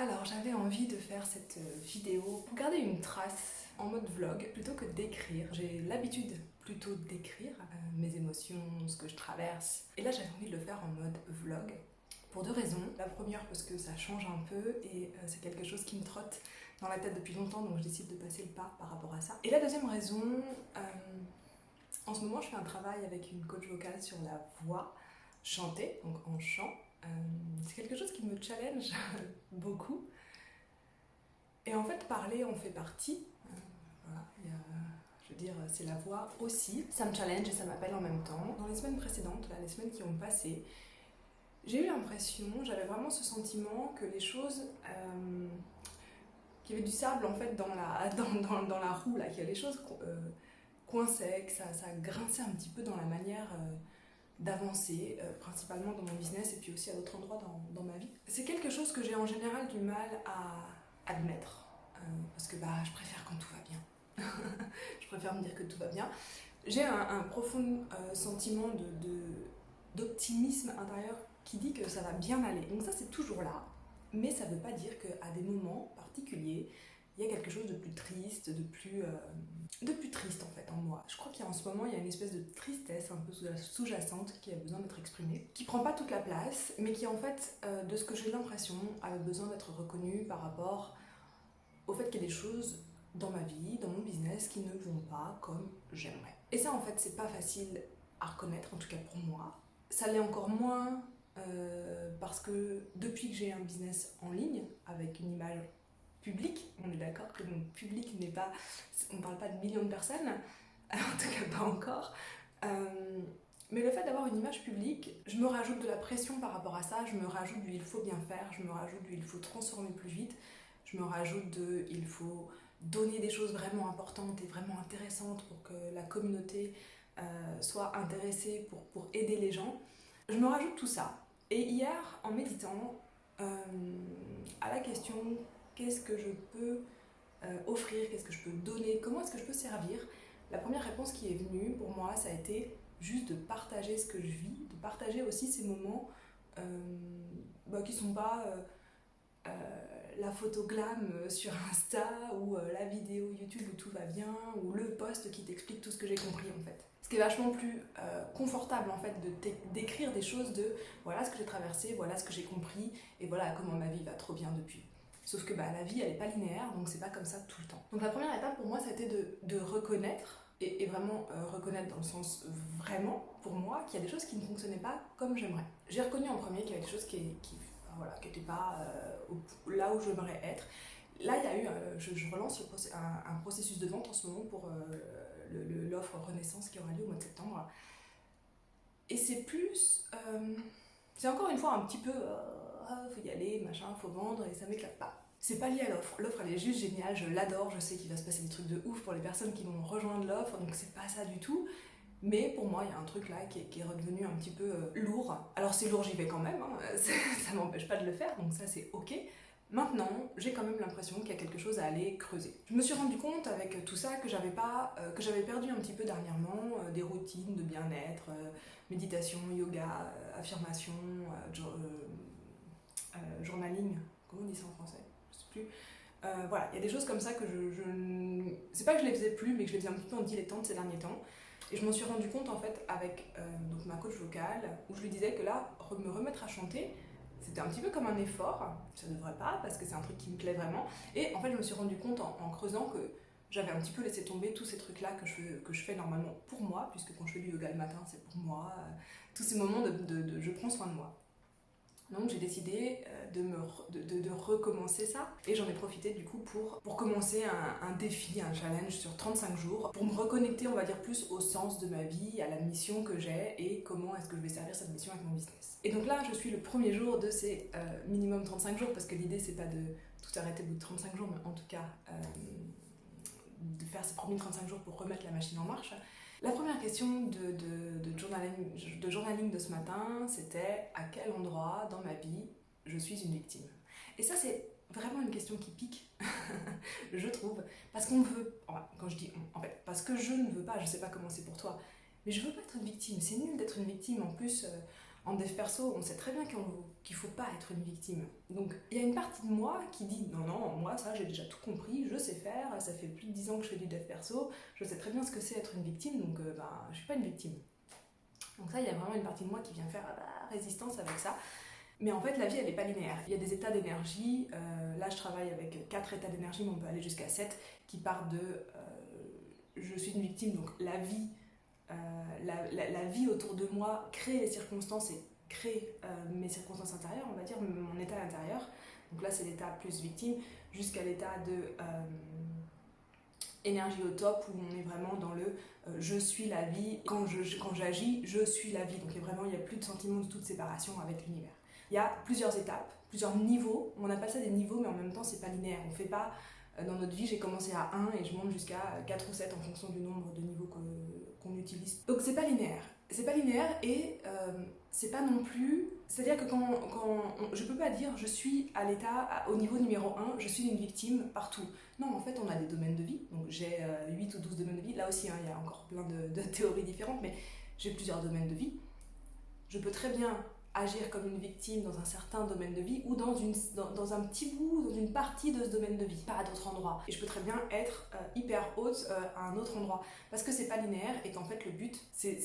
Alors j'avais envie de faire cette vidéo pour garder une trace en mode vlog plutôt que d'écrire. J'ai l'habitude plutôt d'écrire mes émotions, ce que je traverse. Et là j'avais envie de le faire en mode vlog pour deux raisons. La première parce que ça change un peu et c'est quelque chose qui me trotte dans la tête depuis longtemps, donc je décide de passer le pas par rapport à ça. Et la deuxième raison, en ce moment je fais un travail avec une coach vocale sur la voix chantée, donc en chant. C'est quelque chose qui me challenge beaucoup. Et en fait, parler en fait partie. Voilà, je veux dire, c'est la voix aussi. Ça me challenge et ça m'appelle en même temps. Dans les semaines précédentes, là, les semaines qui ont passé, j'ai eu l'impression, j'avais vraiment ce sentiment que les choses, qu'il y avait du sable en fait dans la roue, là, qu'il y a les choses coinçaient, que ça grinçait un petit peu dans la manière d'avancer, principalement dans mon business et puis aussi à d'autres endroits dans ma vie. C'est quelque chose que j'ai en général du mal à admettre, parce que je préfère quand tout va bien. Je préfère me dire que tout va bien. J'ai un profond sentiment d'optimisme intérieur qui dit que ça va bien aller. Donc ça c'est toujours là, mais ça ne veut pas dire qu'à des moments particuliers, il y a quelque chose de plus triste, de plus triste en fait en moi. Je crois qu'en ce moment il y a une espèce de tristesse un peu sous-jacente qui a besoin d'être exprimée, qui prend pas toute la place, mais qui en fait, de ce que j'ai l'impression, avait besoin d'être reconnue par rapport au fait qu'il y a des choses dans ma vie, dans mon business, qui ne vont pas comme j'aimerais. Et ça en fait c'est pas facile à reconnaître, en tout cas pour moi. Ça l'est encore moins parce que depuis que j'ai un business en ligne, avec une image public, on est d'accord que mon public n'est pas, on ne parle pas de millions de personnes, en tout cas pas encore, mais le fait d'avoir une image publique, je me rajoute de la pression par rapport à ça, je me rajoute du il faut bien faire, je me rajoute du il faut transformer plus vite, je me rajoute de il faut donner des choses vraiment importantes et vraiment intéressantes pour que la communauté soit intéressée pour aider les gens. Je me rajoute tout ça. Et hier, en méditant, à la question qu'est-ce que je peux offrir, qu'est-ce que je peux donner, comment est-ce que je peux servir, la première réponse qui est venue pour moi, ça a été juste de partager ce que je vis, de partager aussi ces moments qui sont pas la photo glam sur Insta ou la vidéo YouTube où tout va bien ou le post qui t'explique tout ce que j'ai compris en fait. Ce qui est vachement plus confortable en fait d'écrire des choses de voilà ce que j'ai traversé, voilà ce que j'ai compris et voilà comment ma vie va trop bien depuis. Sauf que la vie elle est pas linéaire donc c'est pas comme ça tout le temps. Donc la première étape pour moi ça a été de reconnaître et vraiment reconnaître dans le sens vraiment pour moi qu'il y a des choses qui ne fonctionnaient pas comme j'aimerais. J'ai reconnu en premier qu'il y avait des choses qui n'étaient pas là où j'aimerais être. Là, il y a eu, je relance un processus de vente en ce moment pour l'offre Renaissance qui aura lieu au mois de septembre. Et c'est plus... c'est encore une fois un petit peu... faut y aller, machin, faut vendre, et ça m'éclate pas. C'est pas lié à l'offre. L'offre, elle est juste géniale, je l'adore, je sais qu'il va se passer des trucs de ouf pour les personnes qui vont rejoindre l'offre, donc c'est pas ça du tout. Mais pour moi, il y a un truc là qui est redevenu un petit peu lourd. Alors c'est lourd, j'y vais quand même, hein. Ça m'empêche pas de le faire, donc ça c'est ok. Maintenant, j'ai quand même l'impression qu'il y a quelque chose à aller creuser. Je me suis rendu compte avec tout ça que j'avais perdu un petit peu dernièrement des routines de bien-être, méditation, yoga, affirmation, journaling. Comment on dit ça en français? Je sais plus. Voilà, il y a des choses comme ça que c'est pas que je les faisais plus, mais que je les faisais un petit peu en dilettante ces derniers temps. Et je m'en suis rendu compte en fait avec donc ma coach vocale, où je lui disais que là, me remettre à chanter, c'était un petit peu comme un effort. Ça ne devrait pas, parce que c'est un truc qui me plaît vraiment. Et en fait, je me suis rendu compte en creusant que j'avais un petit peu laissé tomber tous ces trucs-là que je fais normalement pour moi, puisque quand je fais du yoga le matin, c'est pour moi. Tous ces moments de je prends soin de moi. Donc j'ai décidé de recommencer ça et j'en ai profité du coup pour commencer un défi, un challenge sur 35 jours pour me reconnecter on va dire plus au sens de ma vie, à la mission que j'ai et comment est-ce que je vais servir cette mission avec mon business. Et donc là je suis le premier jour de ces minimum 35 jours parce que l'idée c'est pas de tout arrêter au bout de 35 jours mais en tout cas de faire ces premiers 35 jours pour remettre la machine en marche. La première question de journaling de ce matin, c'était à quel endroit dans ma vie je suis une victime. Et ça, c'est vraiment une question qui pique, je trouve, parce qu'on veut, quand je dis en fait, parce que je ne veux pas, je sais pas comment c'est pour toi, mais je veux pas être une victime, c'est nul d'être une victime, en plus, En dev perso, on sait très bien qu'il faut pas être une victime. Donc il y a une partie de moi qui dit non, moi ça j'ai déjà tout compris, je sais faire, ça fait plus de 10 ans que je fais du dev perso, je sais très bien ce que c'est être une victime, donc je suis pas une victime. Donc ça, il y a vraiment une partie de moi qui vient faire résistance avec ça. Mais en fait, la vie, elle n'est pas linéaire. Il y a des états d'énergie. Là, je travaille avec 4 états d'énergie, mais on peut aller jusqu'à 7, qui partent de je suis une victime, donc la vie, la vie autour de moi crée les circonstances et crée mes circonstances intérieures, on va dire, mon état intérieur. Donc là, c'est l'état plus victime, jusqu'à l'état de énergie au top, où on est vraiment dans le je suis la vie. Quand j'agis, je suis la vie. Donc il y a plus de sentiment de toute séparation avec l'univers. Il y a plusieurs étapes, plusieurs niveaux. On appelle ça des niveaux, mais en même temps, c'est pas linéaire. On fait pas, dans notre vie, j'ai commencé à 1 et je monte jusqu'à 4 ou 7 en fonction du nombre de niveaux qu'on utilise. Donc c'est pas linéaire. C'est pas linéaire et c'est pas non plus... C'est-à-dire que je peux pas dire je suis à l'état, au niveau numéro 1, je suis une victime partout. Non, en fait, on a des domaines de vie. Donc j'ai 8 ou 12 domaines de vie. Là aussi, il y a encore plein de théories différentes, mais j'ai plusieurs domaines de vie. Je peux très bien agir comme une victime dans un certain domaine de vie ou dans un petit bout, dans une partie de ce domaine de vie, pas à d'autres endroits. Et je peux très bien être hyper haute à un autre endroit. Parce que c'est pas linéaire et qu'en fait le but, c'est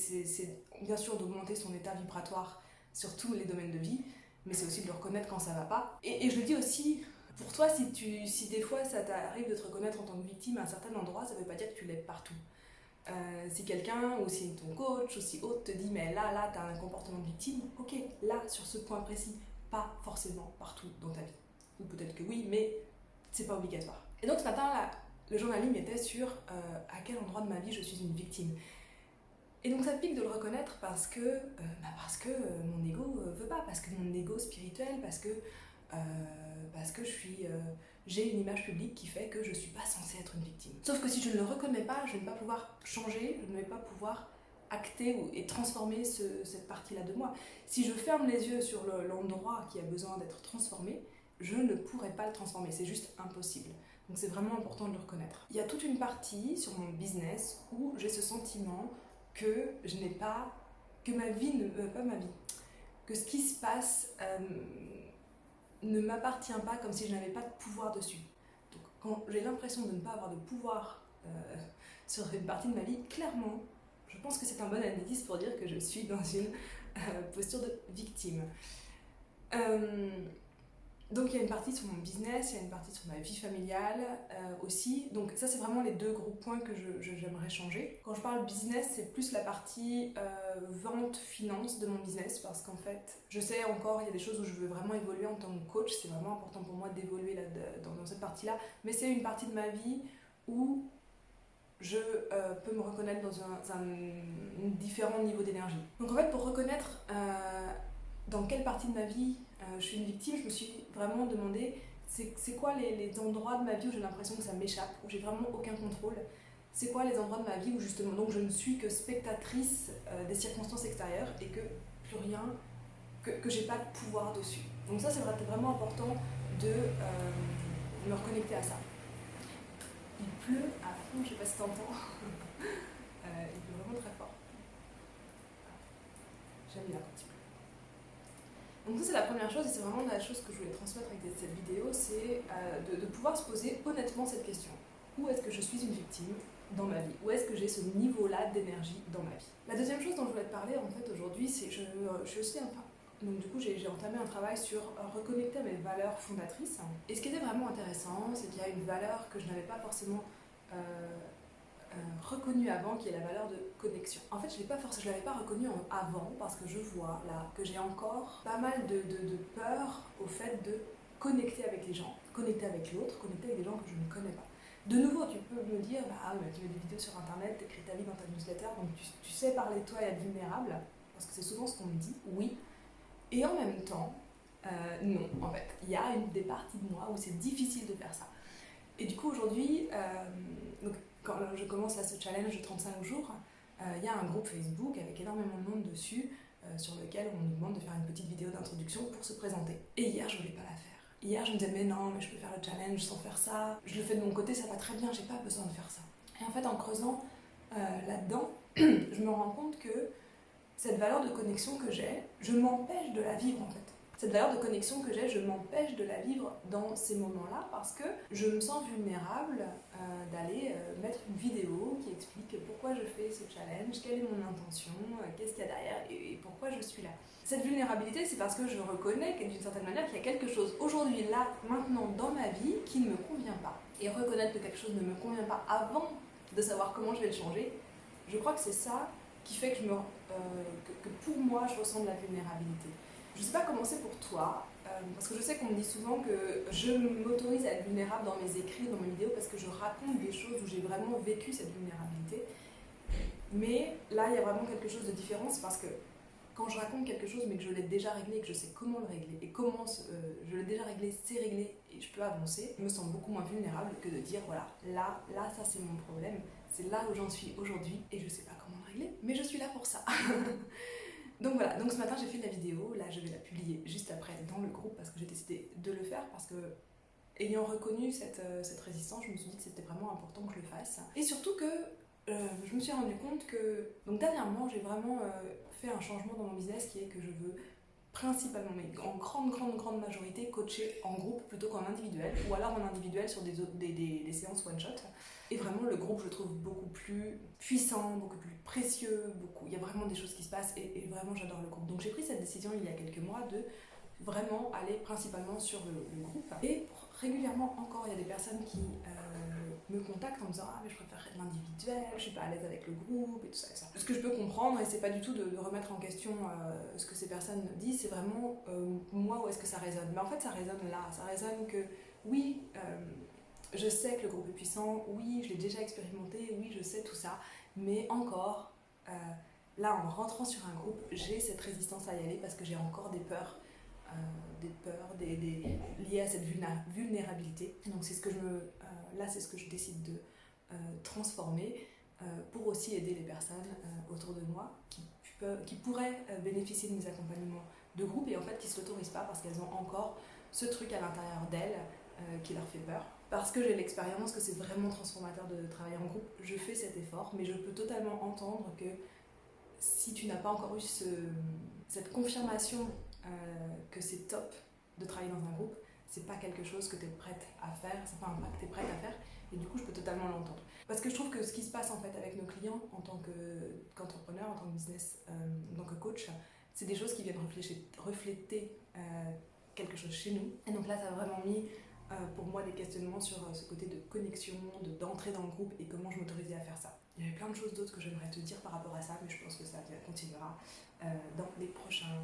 bien sûr d'augmenter son état vibratoire sur tous les domaines de vie, mais c'est aussi de le reconnaître quand ça va pas. Et je le dis aussi, pour toi, si des fois ça t'arrive de te reconnaître en tant que victime à un certain endroit, ça veut pas dire que tu l'es partout. Si quelqu'un ou si ton coach ou si autre te dit mais là t'as un comportement de victime, ok, là sur ce point précis, pas forcément partout dans ta vie. Ou peut-être que oui, mais c'est pas obligatoire. Et donc ce matin là, le journaling était sur à quel endroit de ma vie je suis une victime. Et donc ça pique de le reconnaître parce que mon ego veut pas, parce que mon ego spirituel, parce que j'ai une image publique qui fait que je suis pas censée être une victime. Sauf que si je ne le reconnais pas, je ne vais pas pouvoir changer, je ne vais pas pouvoir acter et transformer cette partie-là de moi. Si je ferme les yeux sur l'endroit qui a besoin d'être transformé, je ne pourrai pas le transformer, c'est juste impossible. Donc c'est vraiment important de le reconnaître. Il y a toute une partie sur mon business où j'ai ce sentiment que je n'ai pas, que ma vie pas ma vie, que ce qui se passe ne m'appartient pas, comme si je n'avais pas de pouvoir dessus. Donc quand j'ai l'impression de ne pas avoir de pouvoir sur une partie de ma vie, clairement, je pense que c'est un bon indice pour dire que je suis dans une posture de victime. Donc il y a une partie sur mon business, il y a une partie sur ma vie familiale aussi. Donc ça c'est vraiment les deux gros points que j'aimerais changer. Quand je parle business, c'est plus la partie vente, finance de mon business, parce qu'en fait, je sais encore, il y a des choses où je veux vraiment évoluer en tant que coach. C'est vraiment important pour moi d'évoluer dans cette partie-là. Mais c'est une partie de ma vie où je peux me reconnaître dans un différent niveau d'énergie. Donc en fait, pour reconnaître dans quelle partie de ma vie je suis une victime, je me suis vraiment demandé c'est quoi les endroits de ma vie où j'ai l'impression que ça m'échappe, où j'ai vraiment aucun contrôle. C'est quoi les endroits de ma vie où justement donc je ne suis que spectatrice des circonstances extérieures et que plus rien, que j'ai pas de pouvoir dessus. Donc ça c'est vraiment important de me reconnecter à ça. Il pleut à fond, je sais pas si t'entends. Il pleut vraiment très fort. J'aime bien quand il pleut. Donc ça c'est la première chose et c'est vraiment la chose que je voulais transmettre avec cette vidéo, c'est de pouvoir se poser honnêtement cette question. Où est-ce que je suis une victime dans ma vie? Où est-ce que j'ai ce niveau-là d'énergie dans ma vie? La deuxième chose dont je voulais te parler en fait aujourd'hui, c'est que je suis aussi donc du coup j'ai entamé un travail sur reconnecter à mes valeurs fondatrices. Et ce qui était vraiment intéressant, c'est qu'il y a une valeur que je n'avais pas forcément reconnue avant, qui est la valeur de connexion. En fait, je ne l'avais pas reconnue avant parce que je vois là que j'ai encore pas mal de peur au fait de connecter avec les gens, connecter avec l'autre, connecter avec des gens que je ne connais pas. De nouveau, tu peux me dire, tu mets des vidéos sur internet, tu écris ta vie dans ta newsletter, donc tu sais parler de toi et être vulnérable, parce que c'est souvent ce qu'on me dit, oui. Et en même temps, non, en fait. Il y a des parties de moi où c'est difficile de faire ça. Et du coup, aujourd'hui, quand je commence ce challenge de 35 jours, il y a un groupe Facebook avec énormément de monde dessus, sur lequel on nous demande de faire une petite vidéo d'introduction pour se présenter. Et hier, je voulais pas la faire. Hier, je me disais, mais non, mais je peux faire le challenge sans faire ça. Je le fais de mon côté, ça va très bien, j'ai pas besoin de faire ça. Et en fait, en creusant là-dedans, je me rends compte que cette valeur de connexion que j'ai, je m'empêche de la vivre en fait. Cette valeur de connexion que j'ai, je m'empêche de la vivre dans ces moments-là parce que je me sens vulnérable d'aller mettre une vidéo qui explique pourquoi je fais ce challenge, quelle est mon intention, qu'est-ce qu'il y a derrière et pourquoi je suis là. Cette vulnérabilité, c'est parce que je reconnais d'une certaine manière qu'il y a quelque chose aujourd'hui, là, maintenant, dans ma vie qui ne me convient pas. Et reconnaître que quelque chose ne me convient pas avant de savoir comment je vais le changer, je crois que c'est ça qui fait que pour moi, je ressens de la vulnérabilité. Je ne sais pas comment c'est pour toi, parce que je sais qu'on me dit souvent que je m'autorise à être vulnérable dans mes écrits, dans mes vidéos, parce que je raconte des choses où j'ai vraiment vécu cette vulnérabilité. Mais là, il y a vraiment quelque chose de différent, c'est parce que quand je raconte quelque chose, mais que je l'ai déjà réglé, et que je sais comment le régler, et comment je l'ai déjà réglé, c'est réglé, et je peux avancer, je me sens beaucoup moins vulnérable que de dire, voilà, là, ça c'est mon problème, c'est là où j'en suis aujourd'hui, et je sais pas comment le régler, mais je suis là pour ça. Donc voilà, donc ce matin j'ai fait la vidéo, là je vais la publier juste après dans le groupe parce que j'ai décidé de le faire parce que ayant reconnu cette résistance, je me suis dit que c'était vraiment important que je le fasse. Et surtout que je me suis rendu compte que, donc dernièrement j'ai vraiment fait un changement dans mon business qui est que je veux principalement, mais en grande majorité, coacher en groupe plutôt qu'en individuel, ou alors en individuel sur des séances one-shot. Et vraiment, le groupe, je le trouve beaucoup plus puissant, beaucoup plus précieux, il y a vraiment des choses qui se passent, et vraiment, j'adore le groupe. Donc j'ai pris cette décision il y a quelques mois de vraiment aller principalement sur le groupe. Et régulièrement encore, il y a des personnes qui me contactent en me disant « Ah, mais je préférerais l'individuel, je suis pas à l'aise avec le groupe, et tout ça, et ça. » Ce que je peux comprendre, et c'est pas du tout de remettre en question ce que ces personnes disent, c'est vraiment moi où est-ce que ça résonne. Mais en fait, ça résonne là, ça résonne que oui, je sais que le groupe est puissant, oui, je l'ai déjà expérimenté, oui, je sais tout ça, mais encore, là, en rentrant sur un groupe, j'ai cette résistance à y aller parce que j'ai encore des peurs liées à cette vulnérabilité. Donc c'est ce que c'est ce que je décide de transformer pour aussi aider les personnes autour de moi qui pourraient bénéficier de mes accompagnements de groupe et en fait qui ne se l'autorisent pas parce qu'elles ont encore ce truc à l'intérieur d'elles qui leur fait peur. Parce que j'ai l'expérience que c'est vraiment transformateur de travailler en groupe, je fais cet effort, mais je peux totalement entendre que si tu n'as pas encore eu cette confirmation que c'est top de travailler dans un groupe, c'est pas quelque chose que tu es prête à faire, c'est pas un pas que tu es prête à faire, et du coup je peux totalement l'entendre. Parce que je trouve que ce qui se passe en fait avec nos clients en tant qu'entrepreneur, en tant que business, en tant que coach, c'est des choses qui viennent refléter quelque chose chez nous. Et donc là ça a vraiment mis pour moi des questionnements sur ce côté de connexion, d'entrer dans le groupe et comment je m'autorisais à faire ça. Il y avait plein de choses d'autres que j'aimerais te dire par rapport à ça, mais je pense que ça continuera dans les prochains